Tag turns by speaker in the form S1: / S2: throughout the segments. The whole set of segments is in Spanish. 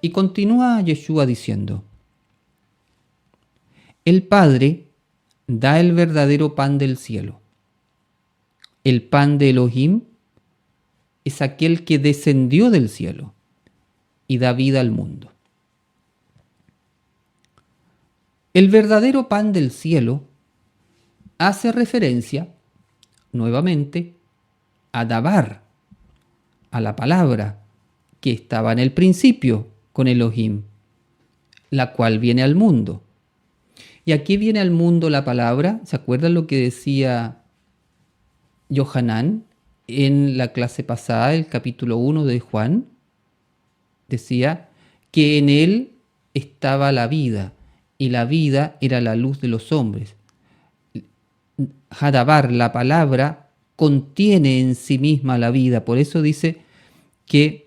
S1: Y continúa Yeshua diciendo, el Padre da el verdadero pan del cielo. El pan de Elohim es aquel que descendió del cielo y da vida al mundo. El verdadero pan del cielo hace referencia, nuevamente, a Dabar, a la palabra que estaba en el principio con Elohim, la cual viene al mundo. ¿Y a qué viene al mundo la palabra? ¿Se acuerdan lo que decía Yohanan en la clase pasada, el capítulo 1 de Juan? Decía que en él estaba la vida, y la vida era la luz de los hombres. Hadabar, la palabra, contiene en sí misma la vida. Por eso dice que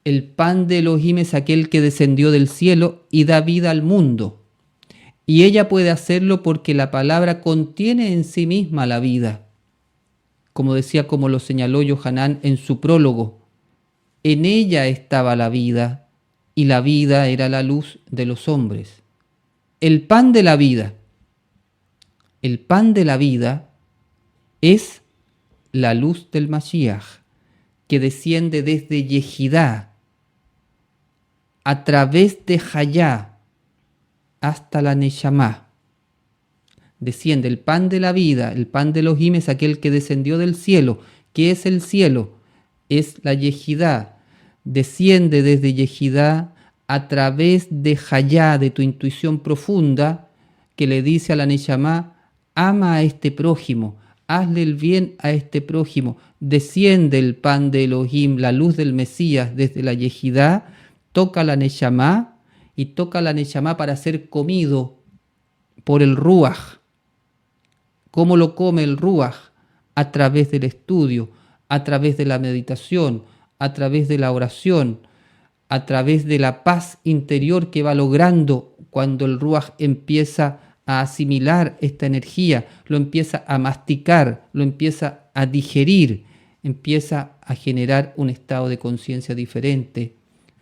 S1: el pan de Elohim es aquel que descendió del cielo y da vida al mundo. Y ella puede hacerlo porque la palabra contiene en sí misma la vida. Como decía, como lo señaló Yohanan en su prólogo, en ella estaba la vida, y la vida era la luz de los hombres. El pan de la vida es la luz del Mashiach, que desciende desde Yehidá, a través de Hayá, hasta la Neshama. Desciende el pan de la vida, el pan de Elohim es aquel que descendió del cielo. ¿Qué es el cielo? Es la Yehidá. Desciende desde Yehidá a través de Hayá, de tu intuición profunda, que le dice a la Neshama, ama a este prójimo, hazle el bien a este prójimo. Desciende el pan de Elohim, la luz del Mesías desde la Yehidá, toca la Neshama, y toca la Neshama para ser comido por el Ruach. ¿Cómo lo come el Ruach? A través del estudio, a través de la meditación, a través de la oración, a través de la paz interior que va logrando cuando el Ruach empieza a asimilar esta energía, lo empieza a masticar, lo empieza a digerir, empieza a generar un estado de conciencia diferente,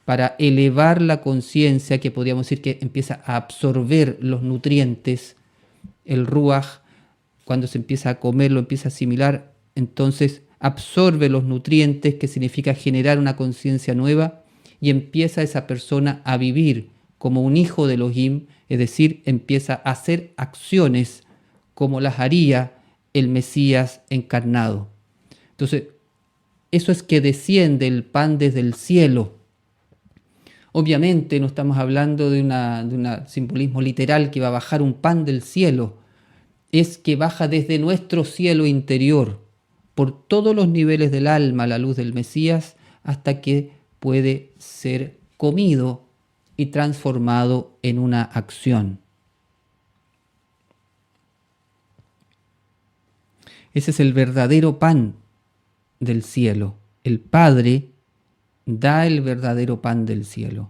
S1: para elevar la conciencia, que podríamos decir que empieza a absorber los nutrientes. El Ruach, cuando se empieza a comer, lo empieza a asimilar, entonces absorbe los nutrientes, que significa generar una conciencia nueva, y empieza esa persona a vivir como un hijo de Elohim, es decir, empieza a hacer acciones como las haría el Mesías encarnado. Entonces, eso es que desciende el pan desde el cielo. Obviamente no estamos hablando de un simbolismo literal que va a bajar un pan del cielo. Es que baja desde nuestro cielo interior, por todos los niveles del alma, la luz del Mesías, hasta que puede ser comido y transformado en una acción. Ese es el verdadero pan del cielo. El Padre da el verdadero pan del cielo.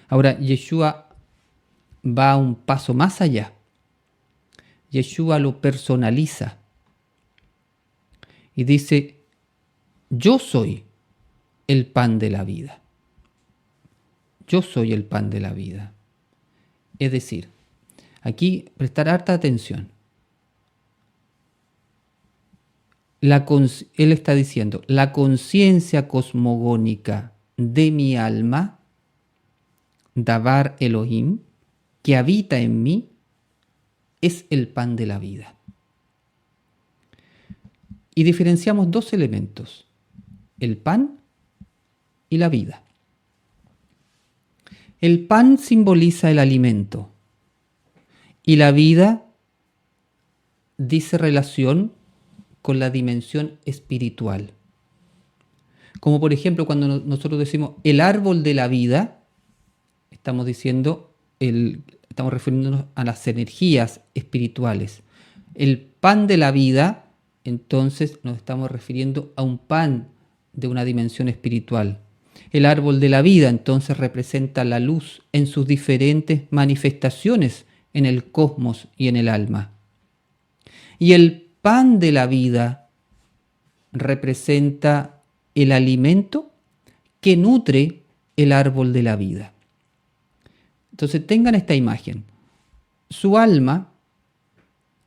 S1: Ahora, Yeshua va un paso más allá. Yeshua lo personaliza y dice, yo soy el pan de la vida. Yo soy el pan de la vida. Es decir, aquí prestar harta atención. Él está diciendo, la conciencia cosmogónica de mi alma, Dabar Elohim, que habita en mí, es el pan de la vida. Y diferenciamos dos elementos, el pan y la vida. El pan simboliza el alimento y la vida dice relación con la dimensión espiritual. Como por ejemplo cuando nosotros decimos el árbol de la vida, estamos refiriéndonos a las energías espirituales. El pan de la vida, entonces nos estamos refiriendo a un pan de una dimensión espiritual. El árbol de la vida entonces representa la luz en sus diferentes manifestaciones en el cosmos y en el alma. Y el pan de la vida representa el alimento que nutre el árbol de la vida. Entonces tengan esta imagen. Su alma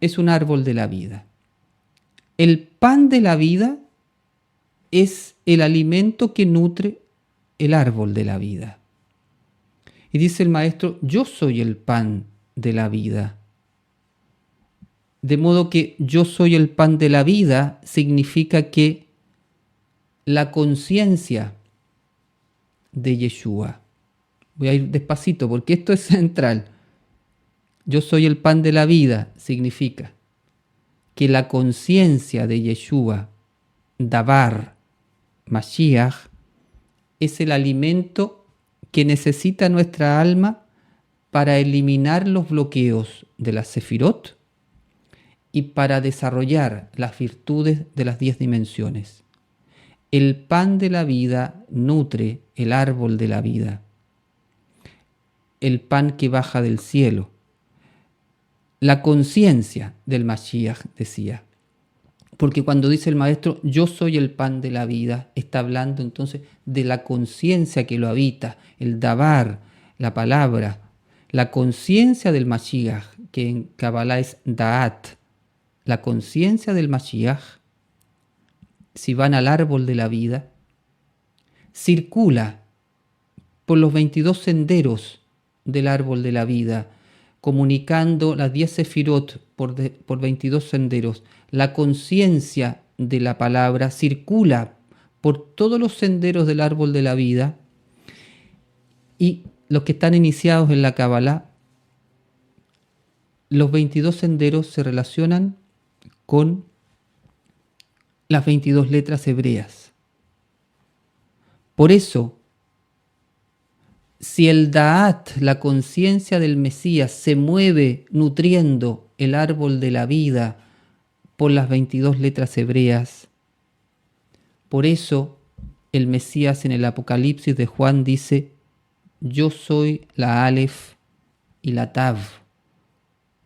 S1: es un árbol de la vida. El pan de la vida es el alimento que nutre el árbol de la vida. Y dice el maestro, yo soy el pan de la vida. De modo que yo soy el pan de la vida significa que la conciencia de Yeshua, voy a ir despacito porque esto es central, yo soy el pan de la vida significa que la conciencia de Yeshua, Dabar, Mashiach, es el alimento que necesita nuestra alma para eliminar los bloqueos de la Sefirot y para desarrollar las virtudes de las 10 dimensiones. El pan de la vida nutre el árbol de la vida, el pan que baja del cielo. La conciencia del Mashiach, decía. Porque cuando dice el maestro, yo soy el pan de la vida, está hablando entonces de la conciencia que lo habita, el Dabar, la palabra, la conciencia del Mashiach, que en Kabbalah es Da'at. La conciencia del Mashiach, si van al árbol de la vida, circula por los 22 senderos del árbol de la vida, comunicando las 10 sefirot por 22 senderos. La conciencia de la palabra circula por todos los senderos del árbol de la vida, y los que están iniciados en la Kabbalah, los 22 senderos se relacionan con las 22 letras hebreas. Por eso, si el Da'at, la conciencia del Mesías, se mueve nutriendo el árbol de la vida por las 22 letras hebreas, por eso el Mesías en el Apocalipsis de Juan dice, yo soy la Aleph y la Tav,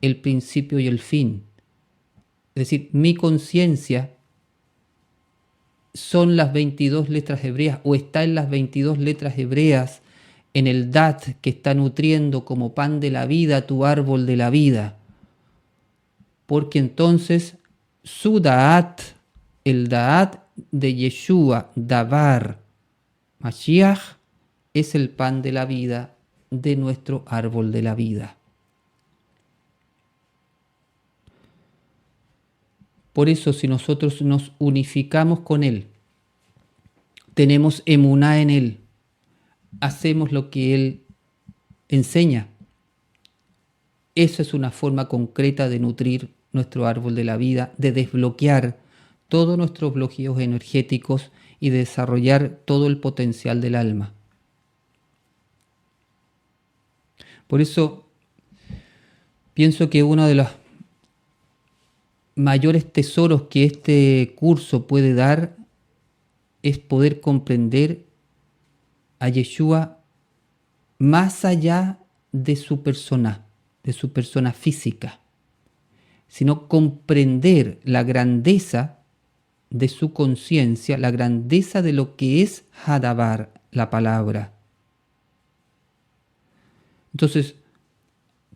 S1: el principio y el fin. Es decir, mi conciencia son las 22 letras hebreas, o está en las 22 letras hebreas, en el Dat que está nutriendo como pan de la vida tu árbol de la vida. Porque entonces su Da'at, el Da'at de Yeshua, Dabar, Mashiach, es el pan de la vida de nuestro árbol de la vida. Por eso, si nosotros nos unificamos con Él, tenemos emuná en Él, hacemos lo que Él enseña, esa es una forma concreta de nutrir nuestro árbol de la vida, de desbloquear todos nuestros bloqueos energéticos y de desarrollar todo el potencial del alma. Por eso, pienso que uno de los mayores tesoros que este curso puede dar es poder comprender a Yeshua más allá de su persona física, sino comprender la grandeza de su conciencia, la grandeza de lo que es Hadabar, la palabra. Entonces,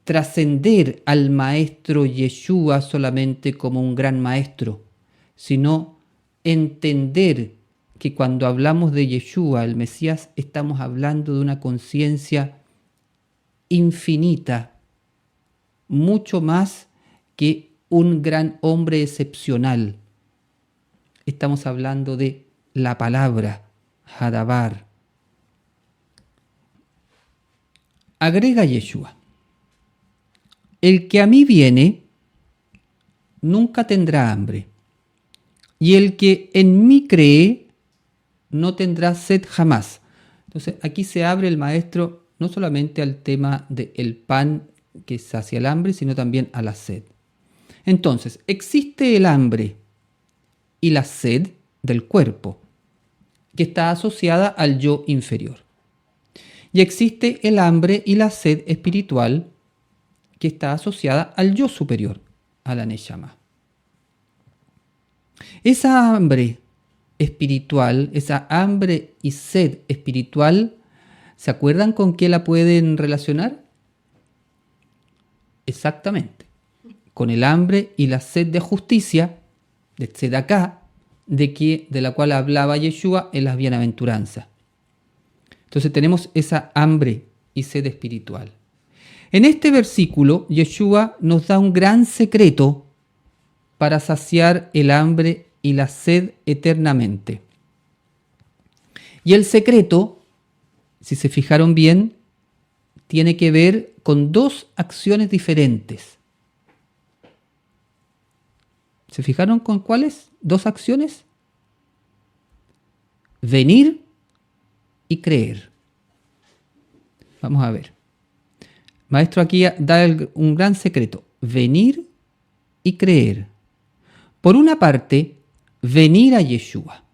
S1: trascender al maestro Yeshua solamente como un gran maestro, sino entender que cuando hablamos de Yeshua, el Mesías, estamos hablando de una conciencia infinita, mucho más que un gran hombre excepcional. Estamos hablando de la palabra, Hadabar. Agrega Yeshua. El que a mí viene, nunca tendrá hambre. Y el que en mí cree, no tendrá sed jamás. Entonces, aquí se abre el maestro no solamente al tema del pan que sacia el hambre, sino también a la sed. Entonces, existe el hambre y la sed del cuerpo, que está asociada al yo inferior. Y existe el hambre y la sed espiritual, que está asociada al yo superior, a la Neshama. Esa hambre espiritual, esa hambre y sed espiritual, ¿se acuerdan con qué la pueden relacionar? Exactamente, con el hambre y la sed de justicia, de tzedaká, de la cual hablaba Yeshua en las bienaventuranzas. Entonces tenemos esa hambre y sed espiritual. En este versículo, Yeshua nos da un gran secreto para saciar el hambre y la sed eternamente. Y el secreto, si se fijaron bien, tiene que ver con dos acciones diferentes. ¿Se fijaron con cuáles? Dos acciones. Venir y creer. Vamos a ver. Maestro aquí da un gran secreto. Venir y creer. Por una parte, venir a Yeshua.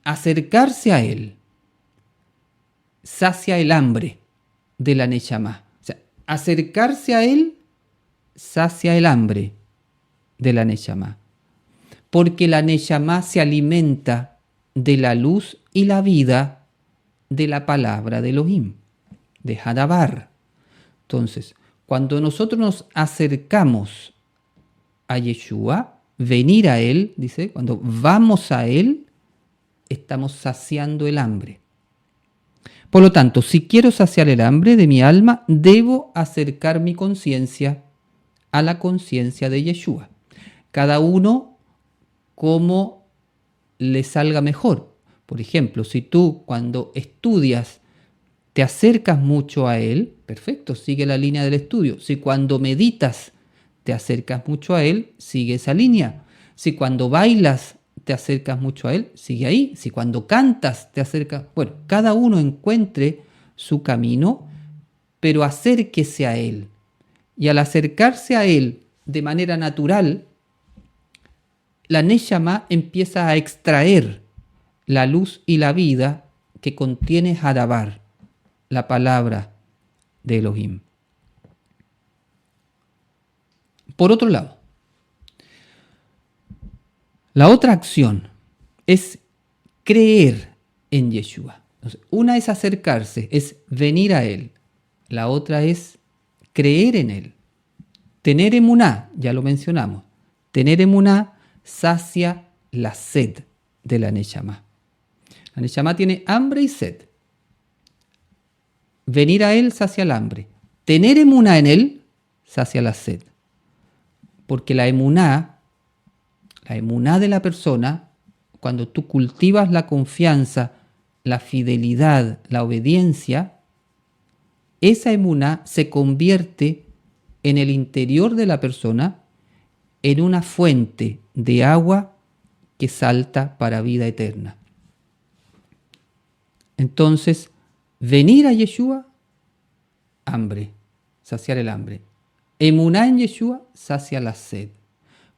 S1: Acercarse a Él. Sacia el hambre de la Neshama. O sea, acercarse a Él sacia el hambre de la Neshama. Porque la Neshama se alimenta de la luz y la vida de la palabra de Elohim, de Hadabar. Entonces, cuando nosotros nos acercamos a Yeshua, venir a Él, dice, cuando vamos a Él, estamos saciando el hambre. Por lo tanto, si quiero saciar el hambre de mi alma, debo acercar mi conciencia a la conciencia de Yeshua. Cada uno como le salga mejor. Por ejemplo, si tú cuando estudias te acercas mucho a Él, perfecto, sigue la línea del estudio. Si cuando meditas te acercas mucho a Él, sigue esa línea. Si cuando bailas te acercas mucho a Él, sigue ahí. Si cuando cantas te acercas... Bueno, cada uno encuentre su camino, pero acérquese a Él. Y al acercarse a Él de manera natural, la Neshama empieza a extraer la luz y la vida que contiene Hadabar, la palabra de Elohim. Por otro lado, la otra acción es creer en Yeshua. Entonces, una es acercarse, es venir a Él. La otra es creer en Él. Tener emuná, ya lo mencionamos. Tener emuná sacia la sed de la Neshama. La Neshama tiene hambre y sed. Venir a Él sacia el hambre. Tener emuná en Él sacia la sed. Porque la emuná de la persona, cuando tú cultivas la confianza, la fidelidad, la obediencia, esa emuná se convierte en el interior de la persona en una fuente de agua que salta para vida eterna. Entonces, venir a Yeshua, hambre, saciar el hambre. Emuná en Yeshua, sacia la sed.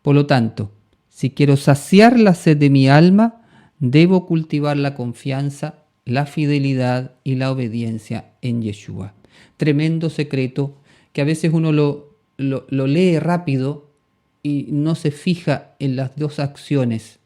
S1: Por lo tanto, si quiero saciar la sed de mi alma, debo cultivar la confianza, la fidelidad y la obediencia en Yeshua. Tremendo secreto que a veces uno lo lee rápido y no se fija en las dos acciones